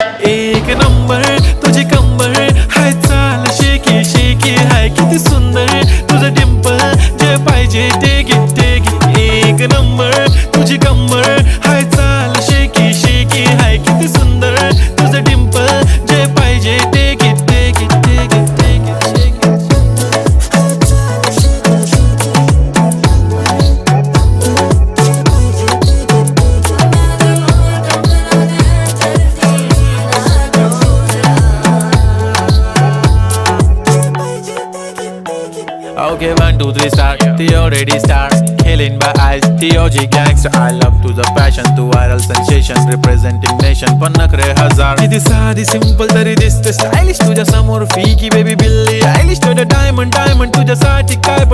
एक नंबर तुझी कंबर हाय, चाल शेकी शेकी हाय, किती सुंदर तुझं डिंपल, जे पाहिजे ते घे ते घे. एक नंबर तुझी कंबर हाय, चाल शेकी शेकी हाय, किती सुंदर तुझं डिंपल, जे पाहिजे ते घे ते घे ते घे ते घे. Okay, 1, 2, 3 start. The already start. Killing by eyes. The OG gangster. I love to the passion, to viral sensation, representing nation. पन्नकरे हजार. किती साधी simple तरी दिसते stylish तुझ्या समोर. फीकी baby बिल्ली. Stylish to the diamond, diamond तुझ्यासाठी काय पण